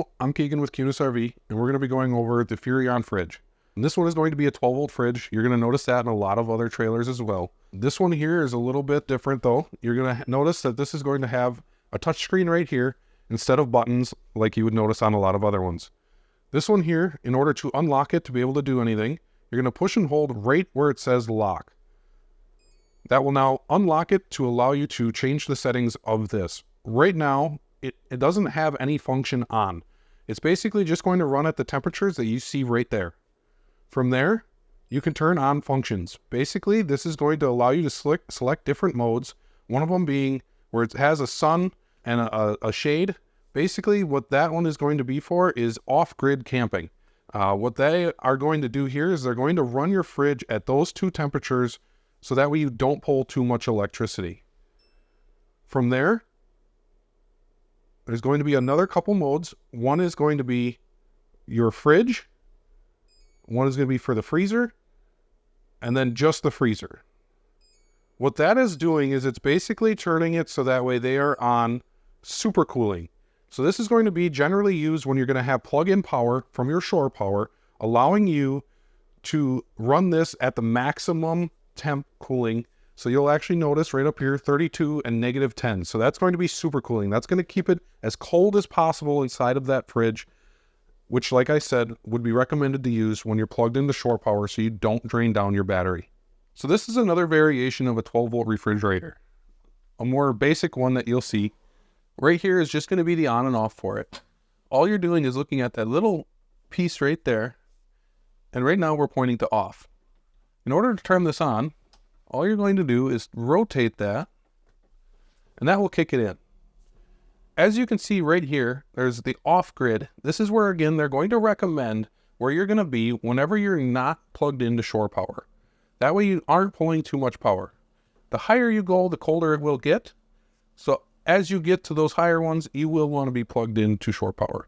Hello, I'm Keegan with Kunes RV, and we're going to be going over the Furrion fridge. And this one is going to be a 12-volt fridge. You're going to notice that in a lot of other trailers as well. This one here is a little bit different though. You're going to notice that this is going to have a touchscreen right here instead of buttons like you would notice on a lot of other ones. This one here, in order to unlock it to be able to do anything, you're going to push and hold right where it says lock. That will now unlock it to allow you to change the settings of this. Right now, it doesn't have any function on. It's basically just going to run at the temperatures that you see right there. From there, you can turn on functions. Basically, this is going to allow you to select different modes, one of them being where it has a sun and a shade. Basically, what that one is going to be for is off-grid camping. What they are going to do here is they're going to run your fridge at those two temperatures so that way you don't pull too much electricity. From there, there's going to be another couple modes. One is going to be your fridge. One is going to be for the freezer. And then just the freezer. What that is doing is it's basically turning it so that way they are on super cooling. So this is going to be generally used when you're going to have plug-in power from your shore power, allowing you to run this at the maximum temp cooling. So you'll actually notice right up here, 32 and -10. So that's going to be super cooling. That's going to keep it as cold as possible inside of that fridge, which, like I said, would be recommended to use when you're plugged into shore power so you don't drain down your battery. So this is another variation of a 12-volt refrigerator. A more basic one that you'll see. Right here is just going to be the on and off for it. All you're doing is looking at that little piece right there. And right now we're pointing to off. In order to turn this on, all you're going to do is rotate that, and that will kick it in. As you can see right here, there's the off grid. This is where, again, they're going to recommend where you're going to be whenever you're not plugged into shore power. That way you aren't pulling too much power. The higher you go, the colder it will get. So as you get to those higher ones, you will want to be plugged into shore power.